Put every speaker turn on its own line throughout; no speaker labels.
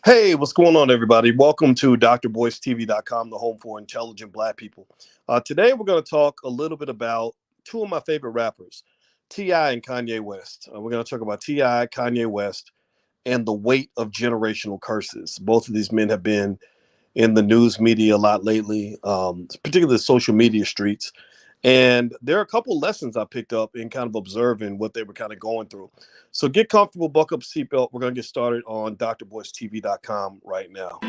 Hey, what's going on, everybody? Welcome to drboystv.com, the home for intelligent Black people. Today, we're going to talk a little bit about two of my favorite rappers, TI and Kanye West. We're going to talk about TI, Kanye West, and the weight of generational curses. Both of these men have been in the news media a lot lately, particularly the social media streets. And there are a couple lessons I picked up in kind of observing what they were kind of going through. So get comfortable, buckle up seatbelt. We're going to get started on drboystv.com right now.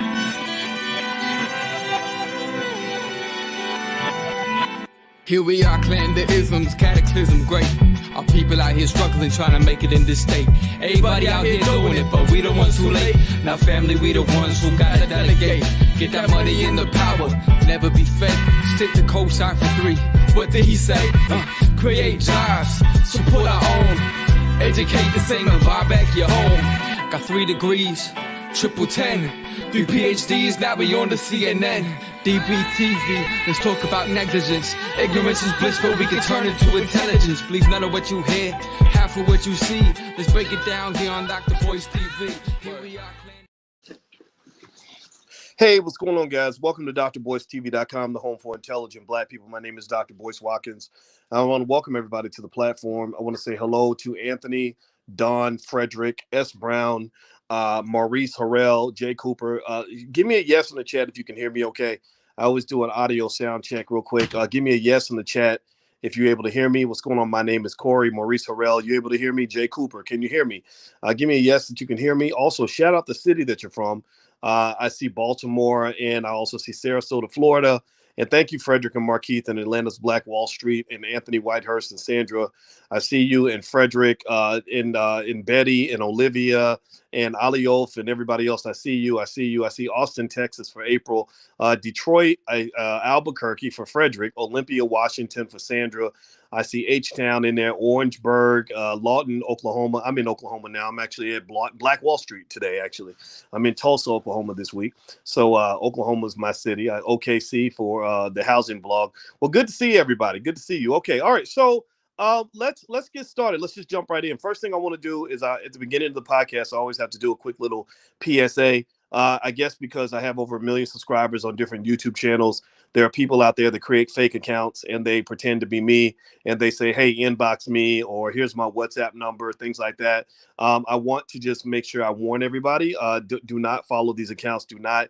Here we are, clan the isms, cataclysm great. Our people out here struggling, trying to make it in this state. Everybody out here doing it, but we the ones too late. Now family, we the ones who gotta delegate. Get that money in the power, never be fake. Stick to co-sign for 3. What did he say? Create jobs, support our own. Educate the same and buy back your home. Got 3 degrees, triple 10. 3 PhDs, now we on the CNN. DBTV, let's talk about negligence. Ignorance is bliss, but we can turn it to intelligence. Believe none of what you hear, half of what you see. Let's break it down here on Dr. Boyce TV. Here we are.
Hey, what's going on, guys? Welcome to drboystv.com, the home for intelligent Black people. My name is Dr. Boyce Watkins. I want to welcome everybody to the platform. I want to say hello to Anthony, Don, Frederick, S. Brown, Maurice Harrell, Jay Cooper. Give me a yes in the chat if you can hear me okay. I always do an audio sound check real quick. Give me a yes in the chat if you're able to hear me. What's going on? My name is Corey, Maurice Harrell. You able to hear me? Jay Cooper, can you hear me? Give me a yes that you can hear me. Also, shout out the city that you're from. I see Baltimore, and I also see Sarasota, Florida. And thank you, Frederick and Markeith and Atlanta's Black Wall Street, and Anthony Whitehurst and Sandra. I see you and Frederick, in Betty and Olivia and Aliof and everybody else. I see you. I see you. I see Austin, Texas for April, Detroit, Albuquerque for Frederick, Olympia, Washington for Sandra. I see H-Town in there, Orangeburg, Lawton, Oklahoma. I'm in Oklahoma now. I'm actually at Black Wall Street today, actually. I'm in Tulsa, Oklahoma this week. So Oklahoma is my city. OKC for the housing blog. Well, good to see everybody. Good to see you. Okay. All right. So let's get started. Let's just jump right in. First thing I want to do is at the beginning of the podcast, I always have to do a quick little PSA. I guess because I have over 1 million subscribers on different YouTube channels, there are people out there that create fake accounts and they pretend to be me and they say, hey, inbox me, or here's my WhatsApp number, things like that. I want to just make sure I warn everybody, do not follow these accounts. Do not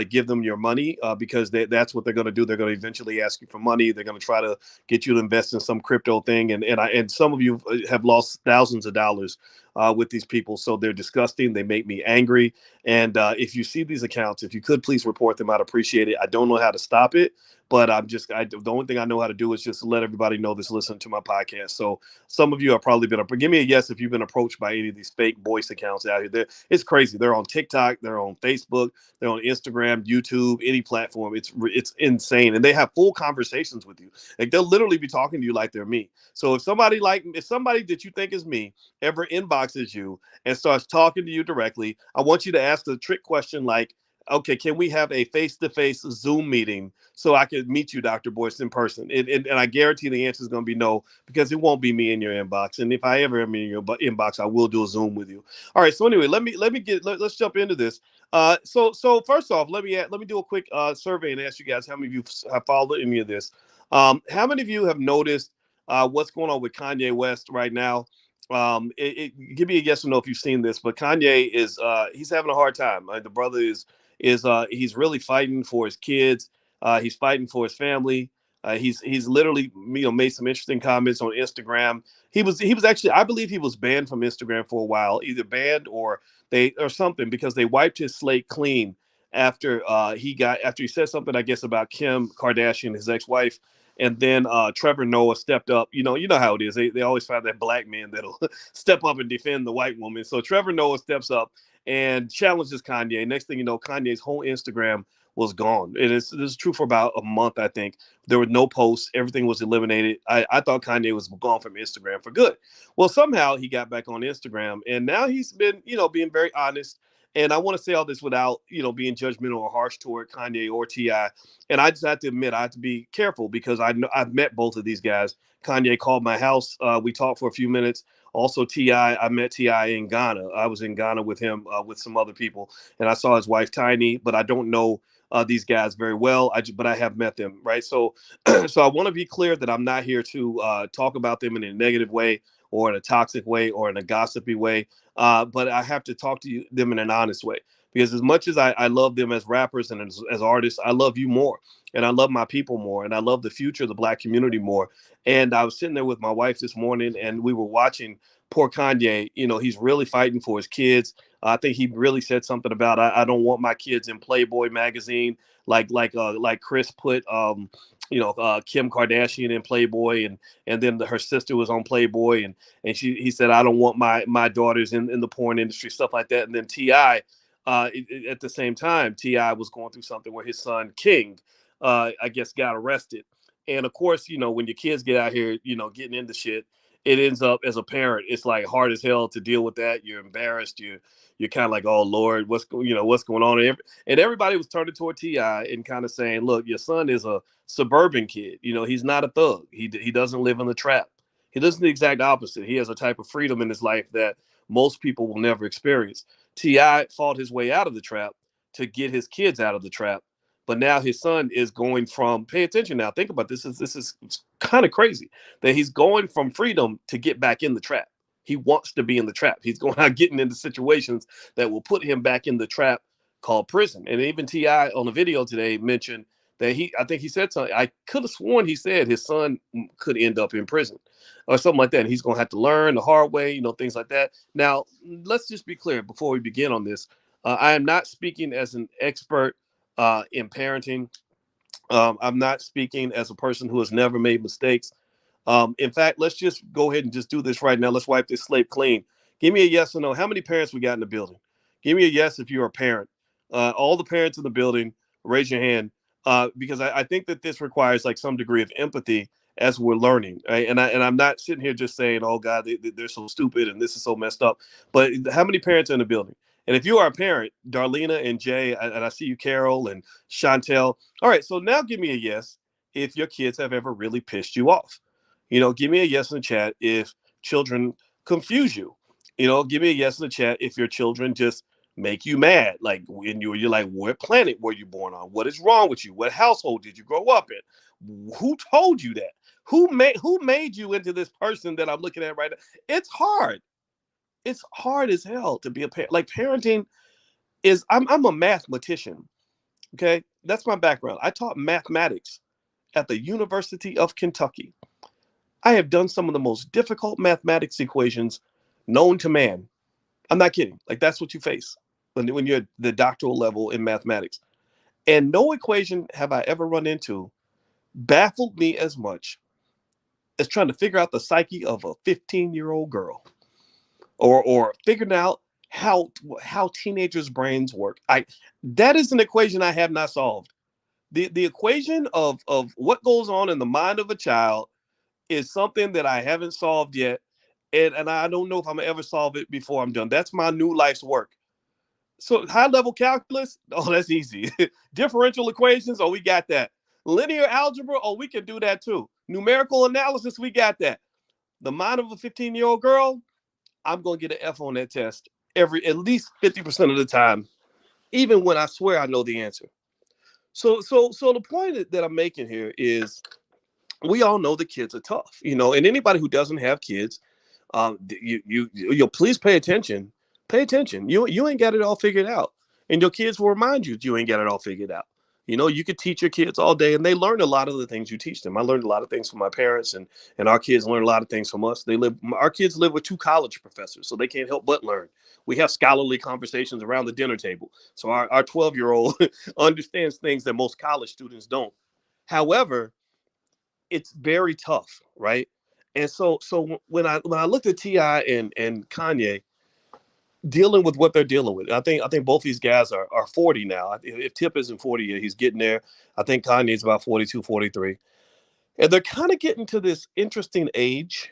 give them your money because that's what they're going to do. They're going to eventually ask you for money. They're going to try to get you to invest in some crypto thing. And some of you have lost thousands of dollars with these people. So they're disgusting. They make me angry. And if you see these accounts, if you could please report them, I'd appreciate it. I don't know how to stop it, but the only thing I know how to do is just let everybody know that's listening to my podcast. So some of you have probably give me a yes if you've been approached by any of these fake voice accounts out here. It's crazy. They're on TikTok, they're on Facebook, they're on Instagram, YouTube, any platform. It's insane, and they have full conversations with you. Like they'll literally be talking to you like they're me. So if somebody that you think is me ever inboxes you and starts talking to you directly, I want you to ask the trick question like, okay, can we have a face-to-face Zoom meeting so I can meet you, Dr. Boyce, in person? And I guarantee the answer is going to be no, because it won't be me in your inbox. And if I ever am in your inbox, I will do a Zoom with you. All right. So anyway, let's jump into this. So first off, let me do a quick survey and ask you guys how many of you have followed any of this. How many of you have noticed what's going on with Kanye West right now? Give me a yes or no if you've seen this, but Kanye is he's having a hard time. The brother is he's really fighting for his kids. He's fighting for his family. He's literally made some interesting comments on Instagram. He was actually, I believe he was banned from Instagram for a while, either banned or something, because they wiped his slate clean after he said something, I guess, about Kim Kardashian, his ex-wife. And then Trevor Noah stepped up. You know how it is. They always find that black man that'll step up and defend the white woman. So Trevor Noah steps up and challenges Kanye. Next thing you know, Kanye's whole Instagram was gone. This is true for about a month, I think. There were no posts. Everything was eliminated. I thought Kanye was gone from Instagram for good. Well, somehow he got back on Instagram, and now he's been, being very honest. And I want to say all this without, being judgmental or harsh toward Kanye or TI. And I just have to admit, I have to be careful because I know I've met both of these guys. Kanye called my house. We talked for a few minutes. Also, Ti, I met Ti in Ghana. I was in Ghana with him with some other people, and I saw his wife Tiny, but I don't know these guys very well. But I have met them, right? So, so I want to be clear that I'm not here to talk about them in a negative way or in a toxic way or in a gossipy way. But I have to talk to them in an honest way, because as much as I love them as rappers and as artists, I love you more, and I love my people more, and I love the future of the Black community more. And I was sitting there with my wife this morning, and we were watching poor Kanye. You know, he's really fighting for his kids. I think he really said something about I don't want my kids in Playboy magazine, like Chris put Kim Kardashian in Playboy, and then her sister was on Playboy, and he said I don't want my daughters in the porn industry, stuff like that. And then Ti, at the same time, Ti was going through something where his son King, I guess, got arrested. And of course, you know, when your kids get out here, you know, getting into shit, it ends up as a parent, it's like hard as hell to deal with that. You're embarrassed. You're kind of like, oh Lord, what's going on? And everybody was turning toward Ti and kind of saying, look, your son is a suburban kid. You know, he's not a thug. He doesn't live in the trap. He does the exact opposite. He has a type of freedom in his life that most people will never experience. Ti fought his way out of the trap to get his kids out of the trap. But now his son is going from, pay attention now, think about this. This is kind of crazy that he's going from freedom to get back in the trap. He wants to be in the trap. He's going out getting into situations that will put him back in the trap called prison. And even Ti on the video today mentioned that I think he said something. I could have sworn he said his son could end up in prison or something like that. And he's going to have to learn the hard way, you know, things like that. Now, let's just be clear before we begin on this. I am not speaking as an expert in parenting. I'm not speaking as a person who has never made mistakes. In fact, let's just go ahead and just do this right now. Let's wipe this slate clean. Give me a yes or no. How many parents we got in the building? Give me a yes if you're a parent. All the parents in the building, raise your hand, because I think that this requires like some degree of empathy as we're learning. Right? And I'm not sitting here just saying, oh God, they're so stupid and this is so messed up. But how many parents are in the building? And if you are a parent, Darlena and Jay, and I see you, Carol and Chantel. All right, so now give me a yes if your kids have ever really pissed you off. You know, give me a yes in the chat if children confuse you. You know, give me a yes in the chat if your children just make you mad. Like when you're like, what planet were you born on? What is wrong with you? What household did you grow up in? Who told you that? Who made you into this person that I'm looking at right now? It's hard. It's hard as hell to be a parent. Like parenting is, I'm a mathematician. Okay. That's my background. I taught mathematics at the University of Kentucky. I have done some of the most difficult mathematics equations known to man. I'm not kidding. Like that's what you face when you're at the doctoral level in mathematics. And no equation have I ever run into baffled me as much as trying to figure out the psyche of a 15-year-old girl, or figuring out how teenagers' brains work. That is an equation I have not solved. The equation of what goes on in the mind of a child is something that I haven't solved yet. And I don't know if I'm gonna ever solve it before I'm done. That's my new life's work. So high level calculus, oh, that's easy. Differential equations, oh, we got that. Linear algebra, oh, we can do that too. Numerical analysis, we got that. The mind of a 15-year-old girl, I'm gonna get an F on that test at least 50% of the time, even when I swear I know the answer. So the point that I'm making here is we all know the kids are tough, you know, and anybody who doesn't have kids, you please pay attention. Pay attention. You ain't got it all figured out, and your kids will remind you you ain't got it all figured out. You know, you could teach your kids all day, and they learn a lot of the things you teach them. I learned a lot of things from my parents, and our kids learn a lot of things from us. Our kids live with 2 college professors, so they can't help but learn. We have scholarly conversations around the dinner table, so our 12-year-old understands things that most college students don't. However, it's very tough, right? And so when I looked at Ti and Kanye dealing with what they're dealing with, I think both these guys are 40 now. If Tip isn't 40 yet, he's getting there. I think Kanye's about 42, 43. And they're kind of getting to this interesting age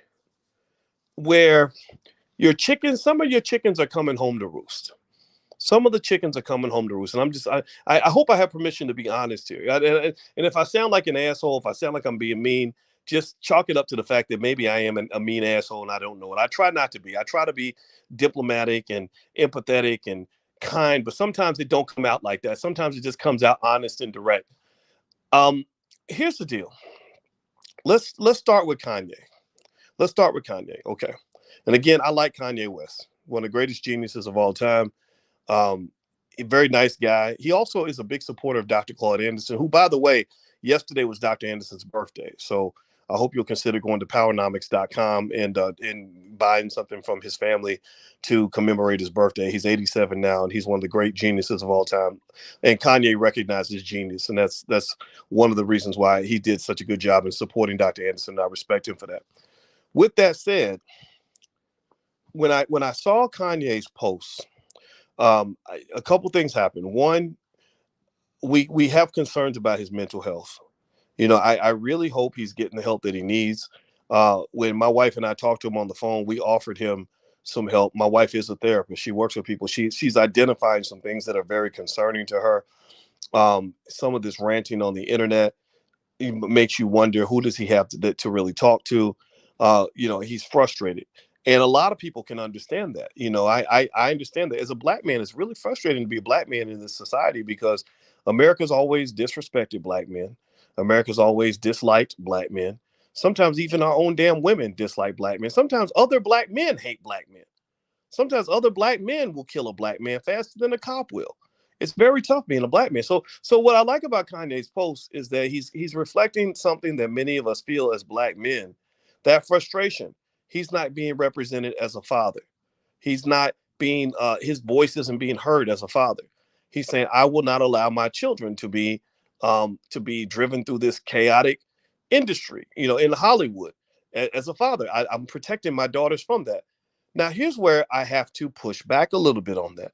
where some of your chickens are coming home to roost. Some of the chickens are coming home to roost. And I hope I have permission to be honest here. And if I sound like an asshole, if I sound like I'm being mean, just chalk it up to the fact that maybe I am a mean asshole and I don't know it. I try not to be. I try to be diplomatic and empathetic and kind, but sometimes it don't come out like that. Sometimes it just comes out honest and direct. Um, Here's the deal. Let's start with Kanye. Let's start with Kanye. Okay. And again, I like Kanye West, one of the greatest geniuses of all time. Um, a very nice guy. He also is a big supporter of Dr. Claude Anderson, who, by the way, yesterday was Dr. Anderson's birthday. So I hope you'll consider going to powernomics.com and buying something from his family to commemorate his birthday. He's 87 now, and he's one of the great geniuses of all time. And Kanye recognizes genius, and that's one of the reasons why he did such a good job in supporting Dr. Anderson. I respect him for that. With that said, when I saw Kanye's posts, a couple things happened. One, we have concerns about his mental health. I really hope he's getting the help that he needs. When my wife and I talked to him on the phone, we offered him some help. My wife is a therapist. She works with people. She's identifying some things that are very concerning to her. Some of this ranting on the internet makes you wonder, who does he have to really talk to? He's frustrated. And a lot of people can understand that. I understand that as a black man, it's really frustrating to be a black man in this society because America's always disrespected black men. America's always disliked black men. Sometimes even our own damn women dislike black men. Sometimes other black men hate black men. Sometimes other black men will kill a black man faster than a cop will. It's very tough being a black man. So what I like about Kanye's post is that he's reflecting something that many of us feel as black men, that frustration. He's not being represented as a father. He's not being his voice isn't being heard as a father. He's saying, I will not allow my children to be driven through this chaotic industry, in Hollywood. As a father, I'm protecting my daughters from that. Now, here's where I have to push back a little bit on that.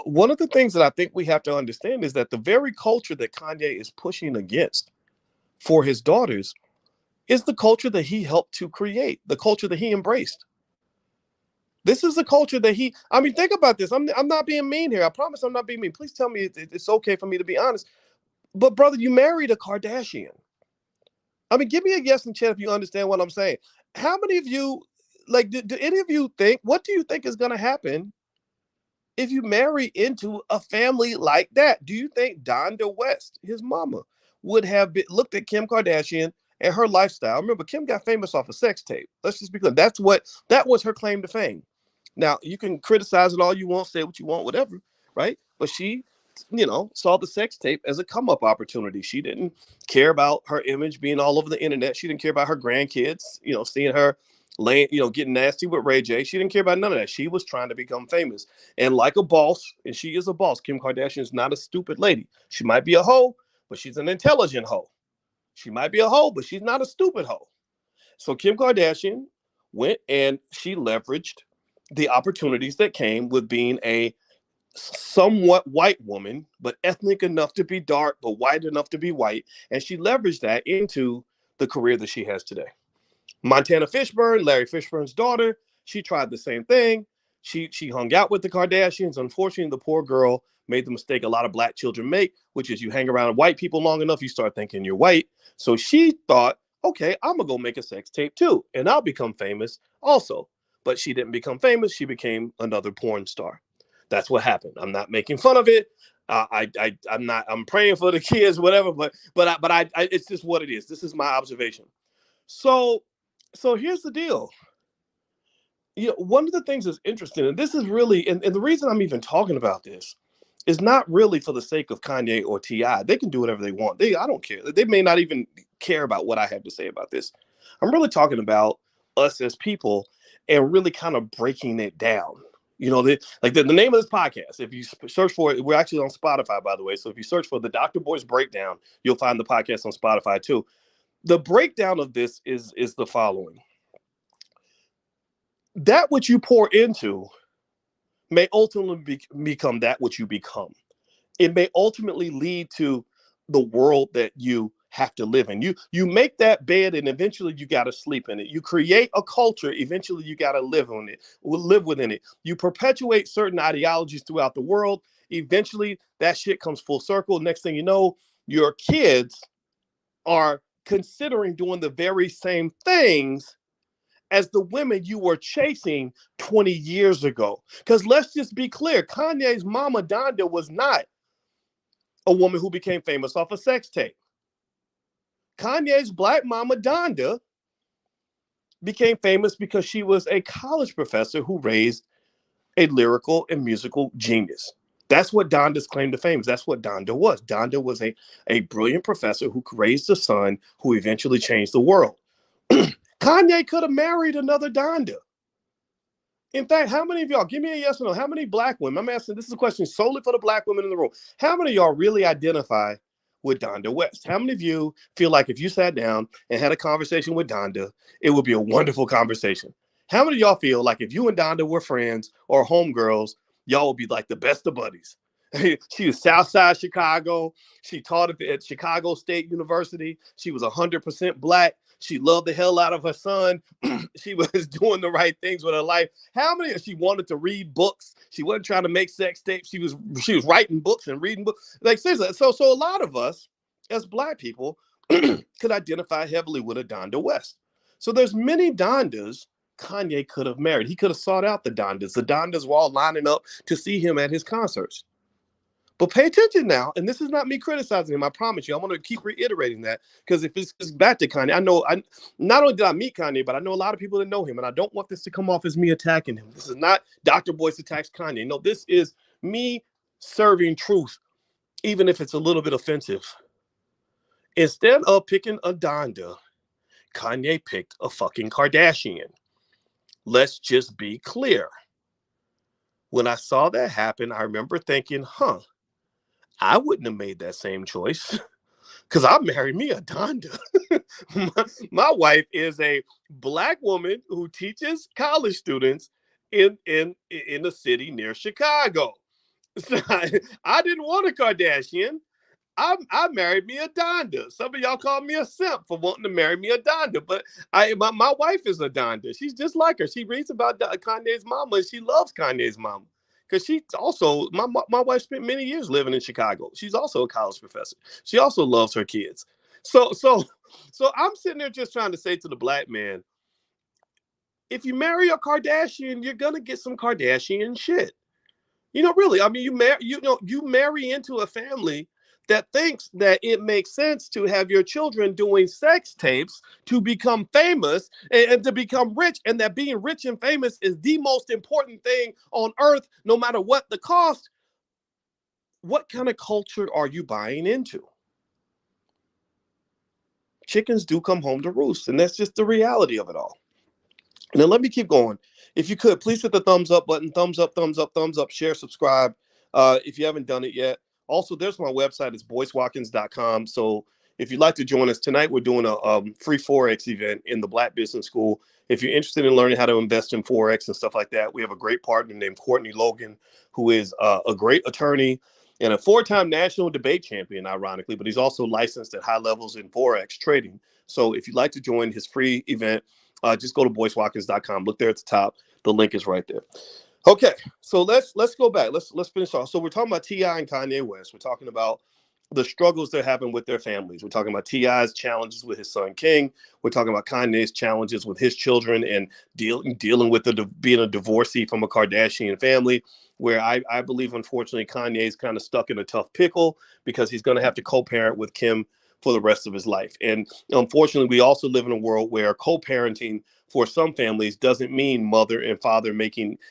One of the things that I think we have to understand is that the very culture that Kanye is pushing against for his daughters is the culture that he helped to create, the culture that he embraced. This is the culture that think about this. I'm not being mean here. I promise I'm not being mean. Please tell me it's okay for me to be honest. But brother, you married a Kardashian. Give me a yes and chat if you understand what I'm saying. How many of you, do any of you think, what do you think is going to happen if you marry into a family like that? Do you think Donda West, his mama, would have looked at Kim Kardashian and her lifestyle? Remember, Kim got famous off a sex tape. Let's just be clear. That was her claim to fame. Now, you can criticize it all you want, say what you want, whatever, right? But she, saw the sex tape as a come-up opportunity. She didn't care about her image being all over the internet. She didn't care about her grandkids, seeing her getting nasty with Ray J. She didn't care about none of that. She was trying to become famous. And like a boss, and she is a boss, Kim Kardashian is not a stupid lady. She might be a hoe, but she's an intelligent hoe. She might be a hoe, but she's not a stupid hoe. So Kim Kardashian went and she leveraged the opportunities that came with being a somewhat white woman, but ethnic enough to be dark, but white enough to be white. And she leveraged that into the career that she has today. Montana Fishburne, Larry Fishburne's daughter, she tried the same thing. She hung out with the Kardashians. Unfortunately, the poor girl made the mistake a lot of black children make, which is you hang around white people long enough, you start thinking you're white. So she thought, okay, I'm going to go make a sex tape too, and I'll become famous also. But she didn't become famous. She became another porn star. That's what happened. I'm not making fun of it. I'm not. I'm praying for the kids, whatever. But it's just what it is. This is my observation. So here's the deal. One of the things that's interesting, and this is really, and the reason I'm even talking about this is not really for the sake of Kanye or TI. They can do whatever they want. I don't care. They may not even care about what I have to say about this. I'm really talking about us as people and really kind of breaking it down. The name of this podcast, if you search for it, we're actually on Spotify, by the way. So if you search for the Dr. Boyce Breakdown, you'll find the podcast on Spotify too. The breakdown of this is the following. That which you pour into may ultimately become that which you become. It may ultimately lead to the world that you have to live in. You make that bed and eventually you got to sleep in it. You create a culture, eventually you got to live within it. You perpetuate certain ideologies throughout the world. Eventually that shit comes full circle. Next thing you know, your kids are considering doing the very same things as the women you were chasing 20 years ago. Because let's just be clear, Kanye's mama Donda was not a woman who became famous off a sex tape. Kanye's black mama Donda became famous because she was a college professor who raised a lyrical and musical genius. That's what Donda's claim to fame is. That's what Donda was. Donda was a brilliant professor who raised a son who eventually changed the world. Kanye could have married another Donda. In fact, how many of y'all, give me a yes or no, how many black women, I'm asking, this is a question solely for the black women in the room. How many of y'all really identify with Donda West? How many of you feel like if you sat down and had a conversation with Donda, it would be a wonderful conversation? How many of y'all feel like if you and Donda were friends or homegirls, y'all would be like the best of buddies? She was Southside Chicago. She taught at Chicago State University. She was 100% black. She loved the hell out of her son. She was doing the right things with her life. How many? She wanted to read books. She wasn't trying to make sex tapes. She was writing books and reading books. Like seriously. So a lot of us as black people could identify heavily with a Donda West. So there's many Dondas Kanye could have married. He could have sought out the Dondas. The Dondas were all lining up to see him at his concerts. But pay attention now, and this is not me criticizing him. I promise you. I want to keep reiterating that because if it's back to Kanye, I not only did I meet Kanye, but I know a lot of people that know him, and I don't want this to come off as me attacking him. This is not Dr. Boyce attacks Kanye. No, this is me serving truth, even if it's a little bit offensive. Instead of picking a Donda, Kanye picked a fucking Kardashian. Let's just be clear. When I saw that happen, I remember thinking, I wouldn't have made that same choice because I married me a Donda. my wife is a black woman who teaches college students in a city near Chicago. So I didn't want a Kardashian. I married me a Donda. Some of y'all call me a simp for wanting to marry me a Donda, but my wife is a Donda. She's just like her. She reads about Kanye's mama, and she loves Kanye's mama. Because she also, my wife spent many years living in Chicago. She's also a college professor. She also loves her kids. So I'm sitting there just trying to say to the black man, if you marry a Kardashian, you're gonna get some Kardashian shit. Really. I mean, you marry into a family that thinks that it makes sense to have your children doing sex tapes to become famous and to become rich, and that being rich and famous is the most important thing on earth, no matter what the cost. What kind of culture are you buying into? Chickens do come home to roost, and that's just the reality of it all. And then let me keep going. If you could, please hit the thumbs up button. Thumbs up, thumbs up, thumbs up. Share, subscribe if you haven't done it yet. Also, there's my website. It's boycewatkins.com. So if you'd like to join us tonight, we're doing a free Forex event in the Black Business School. If you're interested in learning how to invest in Forex and stuff like that, we have a great partner named Courtney Logan, who is a great attorney and a 4-time national debate champion, ironically, but he's also licensed at high levels in Forex trading. So if you'd like to join his free event, just go to boycewatkins.com. Look there at the top. The link is right there. Okay, so let's go back. Let's finish off. So we're talking about T.I. and Kanye West. We're talking about the struggles they're having with their families. We're talking about T.I.'s challenges with his son King. We're talking about Kanye's challenges with his children and dealing with being a divorcee from a Kardashian family, where I believe, unfortunately, Kanye's kind of stuck in a tough pickle because he's going to have to co-parent with Kim for the rest of his life. And unfortunately, we also live in a world where co-parenting for some families doesn't mean mother and father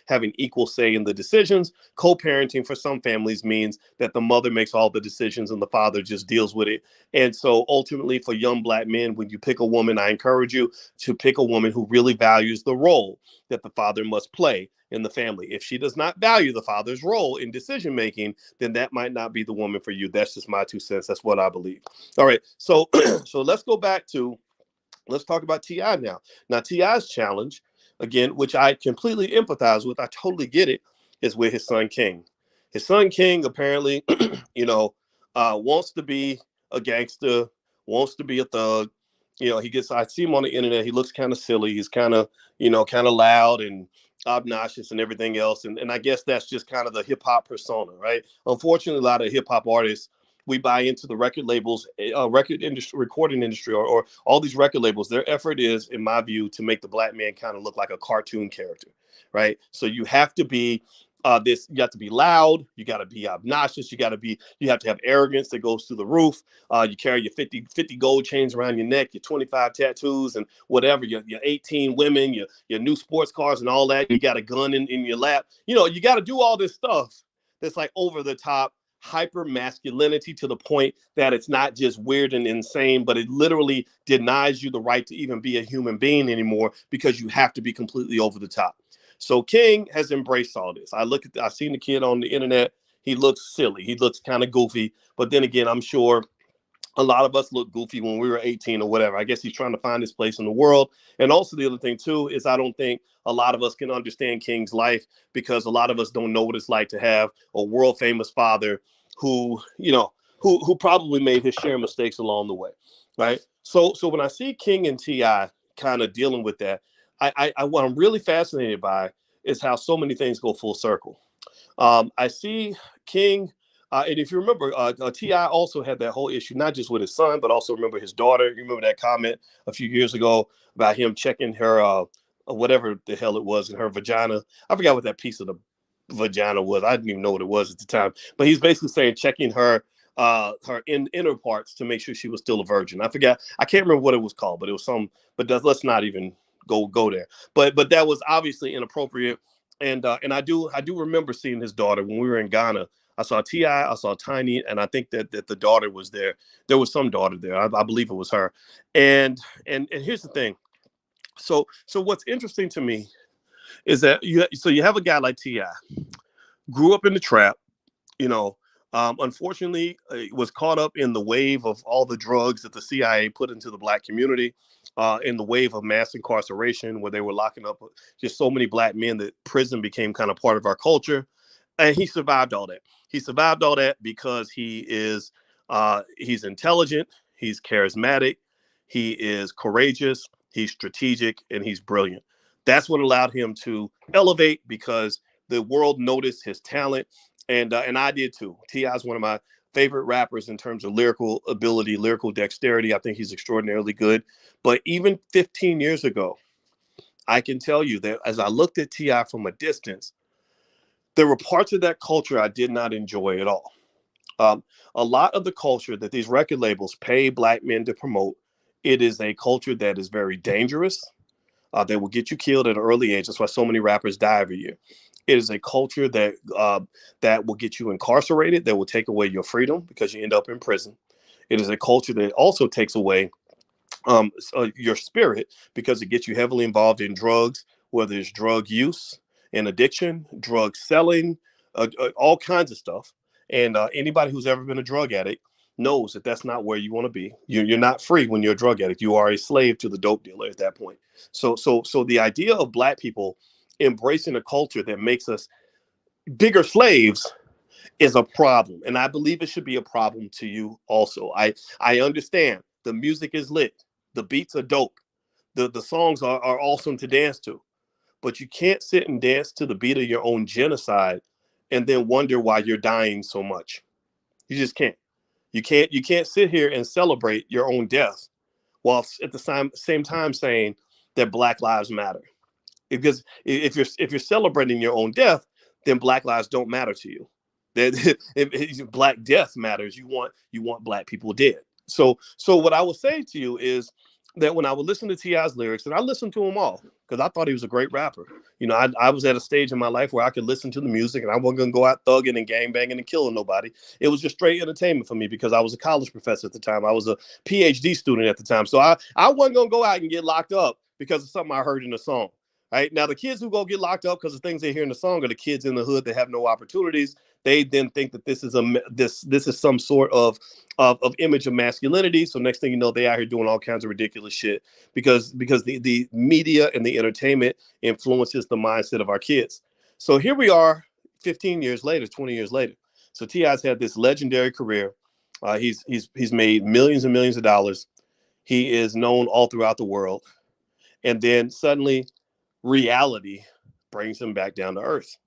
having equal say in the decisions. Co-parenting for some families means that the mother makes all the decisions and the father just deals with it. And so ultimately, for young black men, when you pick a woman, I encourage you to pick a woman who really values the role that the father must play in the family. If she does not value the father's role in decision making, then that might not be the woman for you. That's just my 2 cents. That's what I believe. All right, so let's go back to, let's talk about T.I. now. Now, T.I.'s challenge, again, which I completely empathize with, I totally get it, is with his son King. His son King apparently, wants to be a gangster, wants to be a thug. I see him on the internet. He looks kind of silly. He's kind of loud and obnoxious and everything else. And I guess that's just kind of the hip hop persona, right? Unfortunately, a lot of hip hop artists we buy into the record labels, record industry, recording industry, or all these record labels. Their effort is, in my view, to make the black man kind of look like a cartoon character, right? So you have to be you have to be loud, you got to be obnoxious, you have to have arrogance that goes through the roof. You carry your 50 gold chains around your neck, your 25 tattoos and whatever, your 18 women, your new sports cars and all that. You got a gun in your lap. You know, you got to do all this stuff that's like over the top hyper masculinity to the point that it's not just weird and insane, but it literally denies you the right to even be a human being anymore because you have to be completely over the top. So King has embraced all this. I've seen the kid on the internet. He looks silly. He looks kind of goofy. But then again, I'm sure a lot of us looked goofy when we were 18 or whatever. I guess he's trying to find his place in the world. And also the other thing too is I don't think a lot of us can understand King's life because a lot of us don't know what it's like to have a world famous father who, who probably made his share of mistakes along the way. Right. So when I see King and TI kind of dealing with that, what I'm really fascinated by is how so many things go full circle. I see King, and if you remember, T.I. also had that whole issue, not just with his son, but also remember his daughter. You remember that comment a few years ago about him checking her, whatever the hell it was in her vagina. I forgot what that piece of the vagina was. I didn't even know what it was at the time. But he's basically saying checking her inner parts to make sure she was still a virgin. I forgot. I can't remember what it was called, but it was some. But let's not even go there. But that was obviously inappropriate. And I do remember seeing his daughter when we were in Ghana. I saw T.I., I saw Tiny, and I think that the daughter was there. There was some daughter there. I believe it was her. And here's the thing. So what's interesting to me is that you have a guy like T.I. grew up in the trap, you know, unfortunately, was caught up in the wave of all the drugs that the CIA put into the black community, in the wave of mass incarceration, where they were locking up just so many black men that prison became kind of part of our culture. And he survived all that. He survived all that because he's intelligent, he's charismatic, he is courageous, he's strategic, and he's brilliant. That's what allowed him to elevate because the world noticed his talent, and I did too. T.I. is one of my favorite rappers in terms of lyrical ability, lyrical dexterity. I think he's extraordinarily good. But even 15 years ago, I can tell you that as I looked at T.I. from a distance, there were parts of that culture I did not enjoy at all. A lot of the culture that these record labels pay black men to promote, it is a culture that is very dangerous. That will get you killed at an early age. That's why so many rappers die every year. It is a culture that will get you incarcerated, that will take away your freedom because you end up in prison. It is a culture that also takes away your spirit because it gets you heavily involved in drugs, whether it's drug use and addiction, drug selling, all kinds of stuff. And anybody who's ever been a drug addict knows that that's not where you want to be. You're not free when you're a drug addict. You are a slave to the dope dealer at that point. So the idea of black people embracing a culture that makes us bigger slaves is a problem, and I believe it should be a problem to you also. I understand the music is lit, the beats are dope, the songs are awesome to dance to, but you can't sit and dance to the beat of your own genocide and then wonder why you're dying so much. You just can't. You can't sit here and celebrate your own death while at the same time saying that Black Lives Matter. Because if you're celebrating your own death, then Black lives don't matter to you. That if Black death matters, you want Black people dead. So what I would say to you is that when I would listen to T.I.'s lyrics, and I listened to them all because I thought he was a great rapper. You know, I was at a stage in my life where I could listen to the music and I wasn't gonna go out thugging and gangbanging and killing nobody. It was just straight entertainment for me because I was a college professor at the time. I was a PhD student at the time. So I wasn't gonna go out and get locked up because of something I heard in a song. Right now, the kids who go get locked up because of things they hear in the song are the kids in the hood that have no opportunities. They then think that this is some sort of image of masculinity. So next thing you know, they out here doing all kinds of ridiculous shit because the media and the entertainment influences the mindset of our kids. So here we are, 15 years later, 20 years later. So T.I.'s had this legendary career. He's made millions and millions of dollars. He is known all throughout the world, and then suddenly reality brings him back down to earth.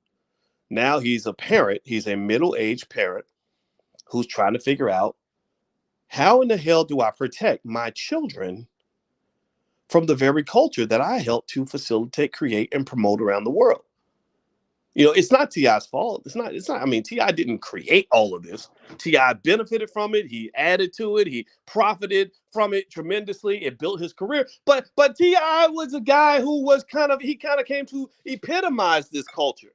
Now he's a parent. He's a middle-aged parent who's trying to figure out, how in the hell do I protect my children from the very culture that I help to facilitate, create, and promote around the world? It's not T.I.'s fault. It's not. I mean, T.I. didn't create all of this. T.I. benefited from it. He added to it. He profited from it tremendously. It built his career. But T.I. was a guy who was he kind of came to epitomize this culture.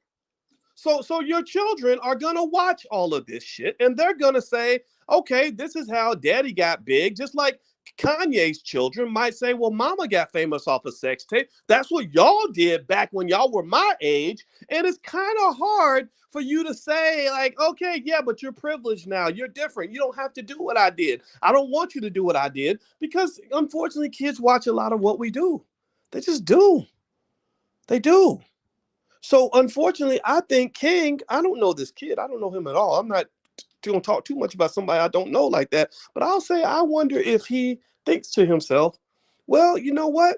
So your children are gonna watch all of this shit, and they're gonna say, okay, this is how daddy got big. Just like Kanye's children might say, well, mama got famous off a sex tape. That's what y'all did back when y'all were my age. And it's kind of hard for you to say, like, okay, yeah, but you're privileged now. You're different. You don't have to do what I did. I don't want you to do what I did, because unfortunately, kids watch a lot of what we do. They just do. They do. So unfortunately, I think King, I don't know this kid. I don't know him at all. I'm not going to talk too much about somebody I don't know like that. But I'll say, I wonder if he thinks to himself, well, you know what?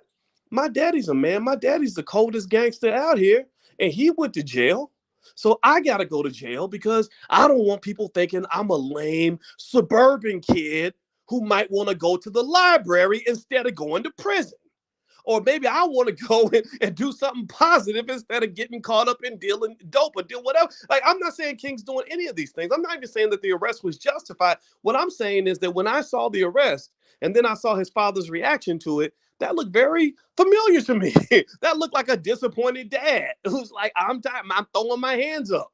My daddy's a man. My daddy's the coldest gangster out here, and he went to jail. So I got to go to jail because I don't want people thinking I'm a lame suburban kid who might want to go to the library instead of going to prison. Or maybe I want to go and do something positive instead of getting caught up in dealing dope or deal whatever. Like, I'm not saying King's doing any of these things. I'm not even saying that the arrest was justified. What I'm saying is that when I saw the arrest and then I saw his father's reaction to it, that looked very familiar to me. That looked like a disappointed dad who's like, I'm tired. I'm throwing my hands up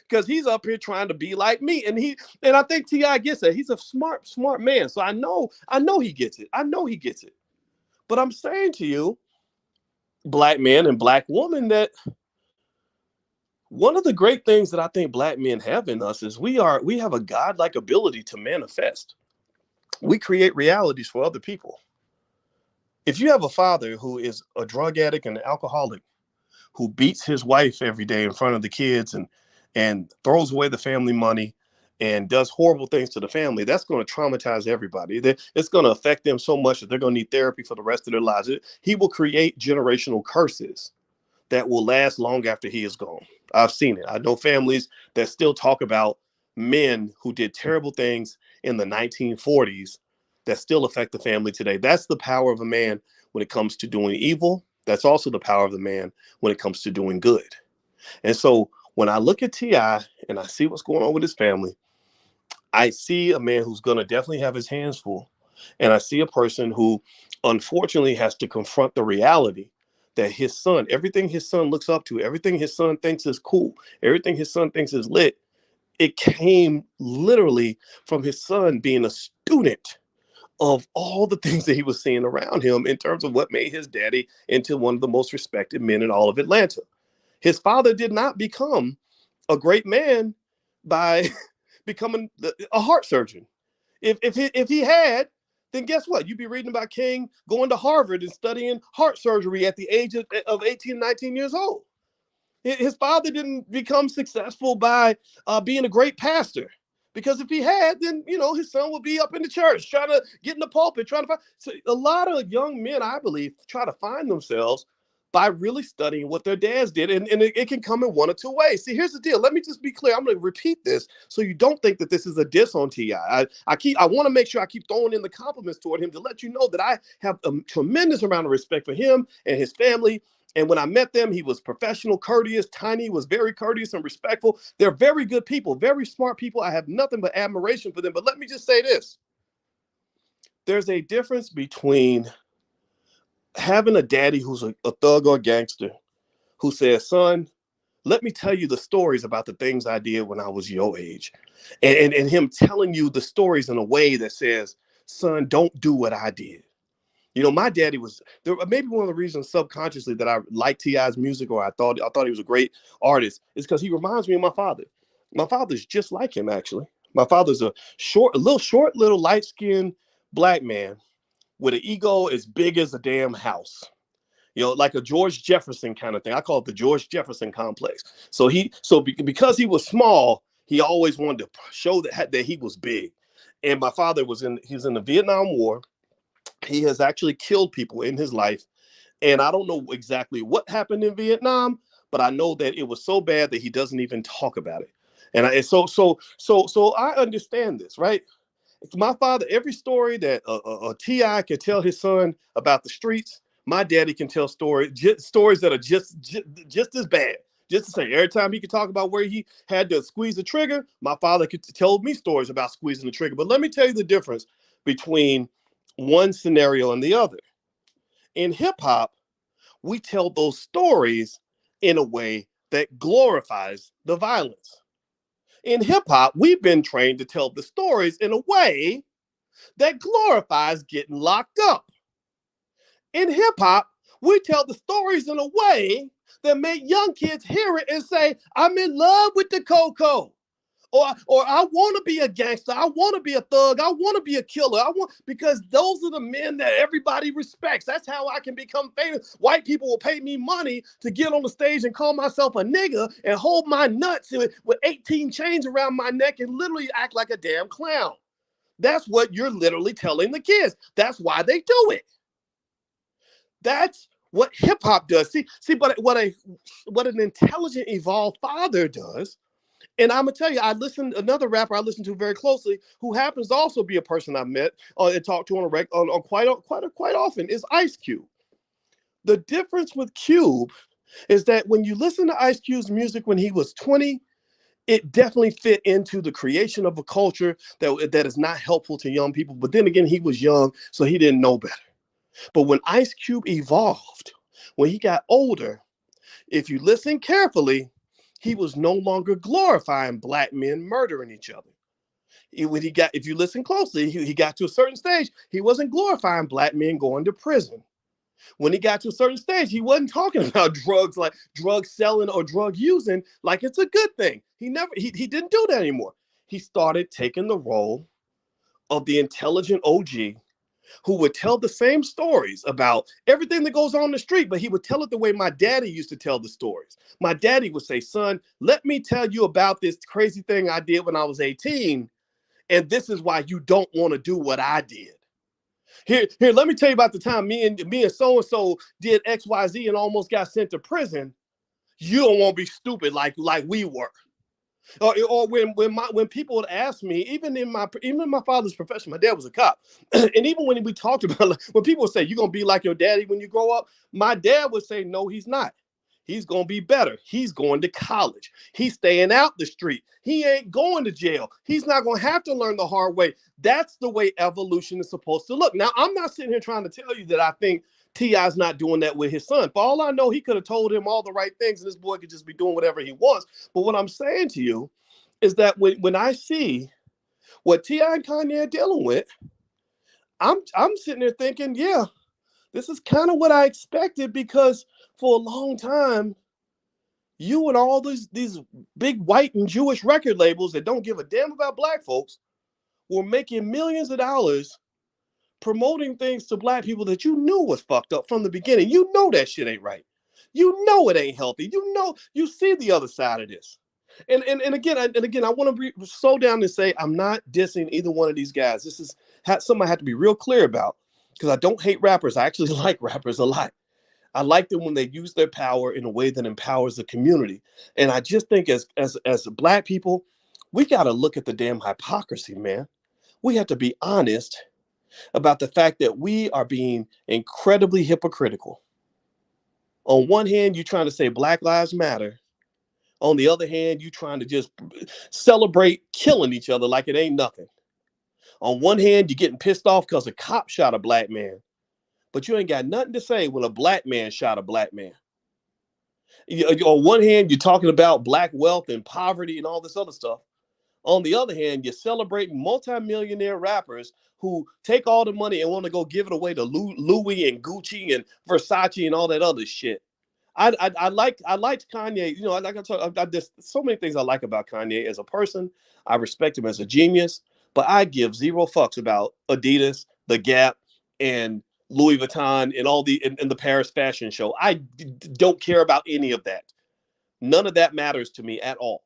because he's up here trying to be like me. And I think T.I. gets it. He's a smart man. So I know he gets it. I know he gets it. But I'm saying to you, black man and black woman, that one of the great things that I think black men have in us is we have a godlike ability to manifest. We create realities for other people. If you have a father who is a drug addict and an alcoholic, who beats his wife every day in front of the kids and throws away the family money and does horrible things to the family, that's going to traumatize everybody. It's going to affect them so much that they're going to need therapy for the rest of their lives. He will create generational curses that will last long after he is gone. I've seen it. I know families that still talk about men who did terrible things in the 1940s that still affect the family today. That's the power of a man when it comes to doing evil. That's also the power of the man when it comes to doing good. And so when I look at T.I. and I see what's going on with his family, I see a man who's going to definitely have his hands full. And I see a person who unfortunately has to confront the reality that his son, everything his son looks up to, everything his son thinks is cool, everything his son thinks is lit, it came literally from his son being a student of all the things that he was seeing around him in terms of what made his daddy into one of the most respected men in all of Atlanta. His father did not become a great man by becoming a heart surgeon. If he had, then guess what? You'd be reading about King going to Harvard and studying heart surgery at the age of 18, 19 years old. His father didn't become successful by being a great pastor. Because if he had, then, his son would be up in the church trying to get in the pulpit, trying to find. So a lot of young men, I believe, try to find themselves by really studying what their dads did. And it can come in one or two ways. See, here's the deal. Let me just be clear. I'm going to repeat this so you don't think that this is a diss on T.I. I want to make sure I keep throwing in the compliments toward him to let you know that I have a tremendous amount of respect for him and his family. And when I met them, he was professional, courteous. Tiny was very courteous and respectful. They're very good people, very smart people. I have nothing but admiration for them. But let me just say this. There's a difference between having a daddy who's a thug or gangster who says, son, let me tell you the stories about the things I did when I was your age. And him telling you the stories in a way that says, son, don't do what I did. My daddy was there. Maybe one of the reasons subconsciously that I like T.I.'s music, or I thought he was a great artist, is because he reminds me of my father. My father's just like him, actually. My father's a little light-skinned black man with an ego as big as a damn house. Like a George Jefferson kind of thing. I call it the George Jefferson complex. So because he was small, he always wanted to show that he was big. And my father was in the Vietnam War. He has actually killed people in his life. And I don't know exactly what happened in Vietnam, but I know that it was so bad that he doesn't even talk about it. And I understand this, right? My father, every story that Ti can tell his son about the streets, my daddy can tell stories that are just as bad. Just to say, every time he could talk about where he had to squeeze the trigger, my father could tell me stories about squeezing the trigger. But let me tell you the difference between one scenario and the other. In hip hop, we tell those stories in a way that glorifies the violence. In hip hop, we've been trained to tell the stories in a way that glorifies getting locked up. In hip hop, we tell the stories in a way that make young kids hear it and say, I'm in love with the Coco. Or I want to be a gangster. I want to be a thug. I want to be a killer. Because those are the men that everybody respects. That's how I can become famous. White people will pay me money to get on the stage and call myself a nigga and hold my nuts with 18 chains around my neck and literally act like a damn clown. That's what you're literally telling the kids. That's why they do it. That's what hip hop does. But what an intelligent, evolved father does. And I'm gonna tell you, another rapper I listen to very closely, who happens to also be a person I met and talked to quite often, is Ice Cube. The difference with Cube is that when you listen to Ice Cube's music when he was 20, it definitely fit into the creation of a culture that is not helpful to young people. But then again, he was young, so he didn't know better. But when Ice Cube evolved, when he got older, if you listen carefully, he was no longer glorifying black men murdering each other. If you listen closely, he got to a certain stage, he wasn't glorifying black men going to prison. When he got to a certain stage, he wasn't talking about drugs, like drug selling or drug using, like it's a good thing. He didn't do that anymore. He started taking the role of the intelligent OG who would tell the same stories about everything that goes on in the street, but he would tell it the way my daddy used to tell the stories. My daddy would say, son, let me tell you about this crazy thing I did when I was 18, and this is why you don't want to do what I did. Here, let me tell you about the time me and so-and-so did XYZ and almost got sent to prison. You don't want to be stupid like we were. Or when people would ask me, even in my father's profession, my dad was a cop, and even when we talked about, when people would say, you're gonna be like your daddy when you grow up, my dad would say, no, he's not. He's gonna be better. He's going to college. He's staying out the street. He ain't going to jail. He's not gonna have to learn the hard way. That's the way evolution is supposed to look. Now, I'm not sitting here trying to tell you that I think T.I.'s not doing that with his son. For all I know, he could have told him all the right things, and this boy could just be doing whatever he wants. But what I'm saying to you is that when I see what T.I. and Kanye are dealing with, I'm sitting there thinking, yeah, this is kind of what I expected, because for a long time, you and all these big white and Jewish record labels that don't give a damn about black folks were making millions of dollars promoting things to black people that you knew was fucked up from the beginning. You know that shit ain't right. You know it ain't healthy. You know, you see the other side of this. And again, I want to slow down and say I'm not dissing either one of these guys. This is something I have to be real clear about, because I don't hate rappers. I actually like rappers a lot. I like them when they use their power in a way that empowers the community. And I just think as black people, we got to look at the damn hypocrisy, man. We have to be honest about the fact that we are being incredibly hypocritical. On one hand, you're trying to say Black Lives Matter. On the other hand, you're trying to just celebrate killing each other like it ain't nothing. On one hand, you're getting pissed off because a cop shot a black man, but you ain't got nothing to say when a black man shot a black man. On one hand, you're talking about black wealth and poverty and all this other stuff. On the other hand, you're celebrating multimillionaire rappers who take all the money and want to go give it away to Louis and Gucci and Versace and all that other shit. I liked Kanye. You know, there's so many things I like about Kanye as a person. I respect him as a genius, but I give zero fucks about Adidas, The Gap, and Louis Vuitton and all the Paris fashion show. I don't care about any of that. None of that matters to me at all.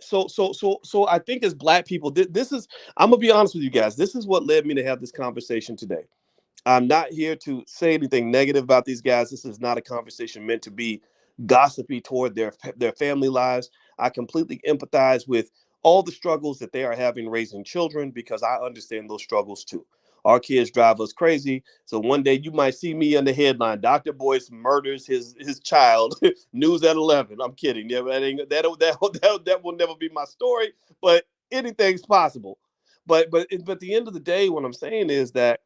So I think as black people, this is, I'm gonna be honest with you guys. This is what led me to have this conversation today. I'm not here to say anything negative about these guys. This is not a conversation meant to be gossipy toward their family lives. I completely empathize with all the struggles that they are having raising children, because I understand those struggles too. Our kids drive us crazy. So one day you might see me in the headline: Dr. Boyce murders his child. News at 11. I'm kidding. Yeah, that will never be my story. But anything's possible. But at the end of the day, what I'm saying is that,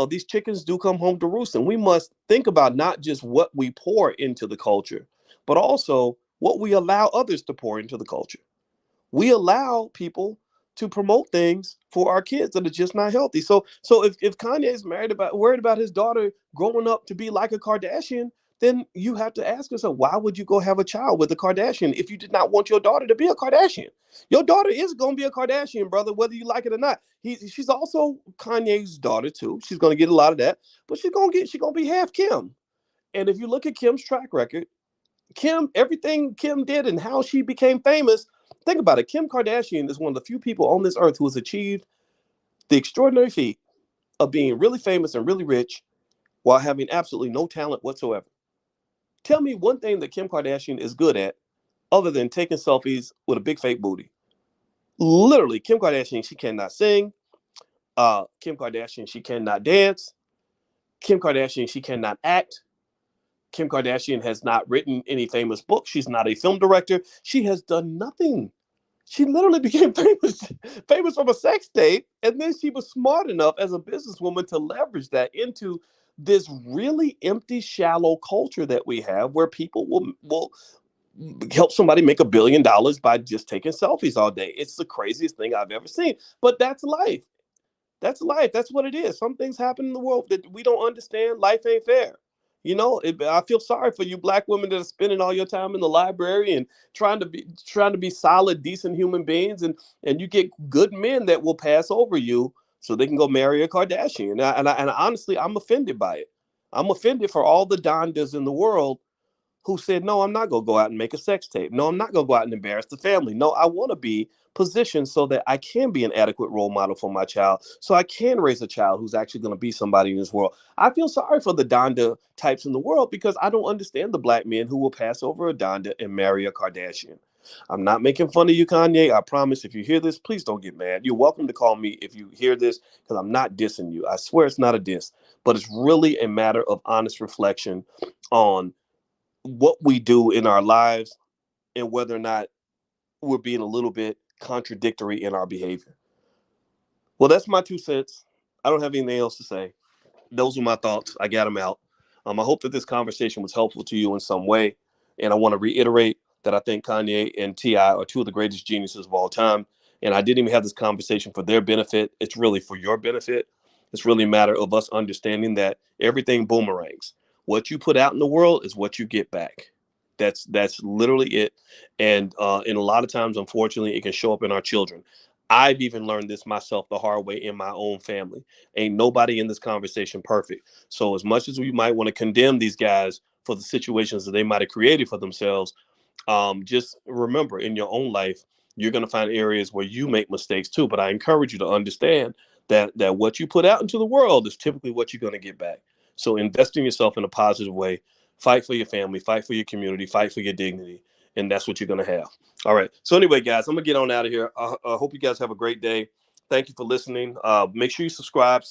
these chickens do come home to roost, and we must think about not just what we pour into the culture, but also what we allow others to pour into the culture. We allow people to promote things for our kids that are just not healthy. So if Kanye's worried about his daughter growing up to be like a Kardashian, then you have to ask yourself, why would you go have a child with a Kardashian if you did not want your daughter to be a Kardashian? Your daughter is going to be a Kardashian, brother, whether you like it or not. She's also Kanye's daughter too. She's going to get a lot of that, but she's going to be half Kim. And if you look at Kim's track record, everything Kim did and how she became famous, think about it. Kim Kardashian is one of the few people on this earth who has achieved the extraordinary feat of being really famous and really rich while having absolutely no talent whatsoever. Tell me one thing that Kim Kardashian is good at other than taking selfies with a big fake booty. Literally, Kim Kardashian, she cannot sing. Kim Kardashian, she cannot dance. Kim Kardashian, she cannot act. Kim Kardashian has not written any famous books. She's not a film director. She has done nothing. She literally became famous from a sex tape, and then she was smart enough as a businesswoman to leverage that into this really empty, shallow culture that we have, where people will help somebody make $1 billion by just taking selfies all day. It's the craziest thing I've ever seen. But that's life. That's life. That's what it is. Some things happen in the world that we don't understand. Life ain't fair. I feel sorry for you Black women that are spending all your time in the library and trying to be solid, decent human beings, and you get good men that will pass over you so they can go marry a Kardashian. And honestly, I'm offended by it. I'm offended for all the Dondas in the world who said, no, I'm not going to go out and make a sex tape. No, I'm not going to go out and embarrass the family. No, I want to be positioned so that I can be an adequate role model for my child, so I can raise a child who's actually going to be somebody in this world. I feel sorry for the Donda types in the world, because I don't understand the Black men who will pass over a Donda and marry a Kardashian. I'm not making fun of you, Kanye. I promise. If you hear this, please don't get mad. You're welcome to call me if you hear this, because I'm not dissing you. I swear it's not a diss, but it's really a matter of honest reflection on what we do in our lives and whether or not we're being a little bit contradictory in our behavior. Well, that's my 2 cents. I don't have anything else to say. Those are my thoughts. I got them out. I hope that this conversation was helpful to you in some way. And I want to reiterate that I think Kanye and TI are 2 of the greatest geniuses of all time. And I didn't even have this conversation for their benefit. It's really for your benefit. It's really a matter of us understanding that everything boomerangs. What you put out in the world is what you get back. That's literally it. And a lot of times, unfortunately, it can show up in our children. I've even learned this myself the hard way in my own family. Ain't nobody in this conversation perfect. So as much as we might want to condemn these guys for the situations that they might have created for themselves, just remember, in your own life, you're going to find areas where you make mistakes too. But I encourage you to understand that what you put out into the world is typically what you're going to get back. So invest in yourself in a positive way. Fight for your family, fight for your community, fight for your dignity. And that's what you're going to have. All right. So anyway, guys, I'm going to get on out of here. I hope you guys have a great day. Thank you for listening. Make sure you subscribe,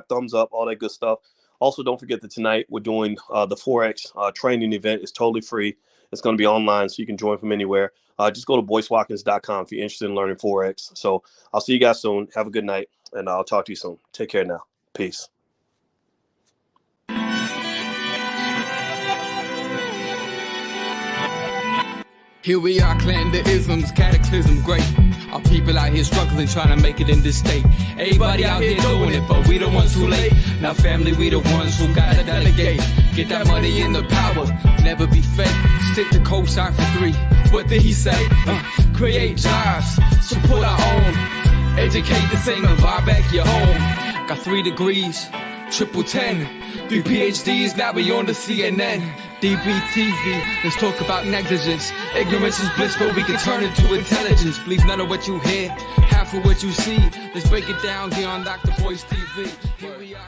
thumbs up, all that good stuff. Also, don't forget that tonight we're doing the Forex training event. It's totally free. It's going to be online, so you can join from anywhere. Just go to boycewatkins.com if you're interested in learning Forex. So I'll see you guys soon. Have a good night, and I'll talk to you soon. Take care now. Peace.
Here we are, clan the isms, cataclysm great. Our people out here struggling, trying to make it in this state. Everybody out here doing it, but we the ones who late. Now family, we the ones who gotta delegate. Get that money in the power, never be fake. Stick to cosign for 3. What did he say? Create jobs, support our own. Educate the same and buy back your home. Got 3 degrees, triple 10. 3 PhDs, now we on the CNN. DBTV, let's talk about negligence. Ignorance is bliss, but we can turn it to intelligence. Believe none of what you hear, half of what you see. Let's break it down here on Dr. Boyce TV. Here we are.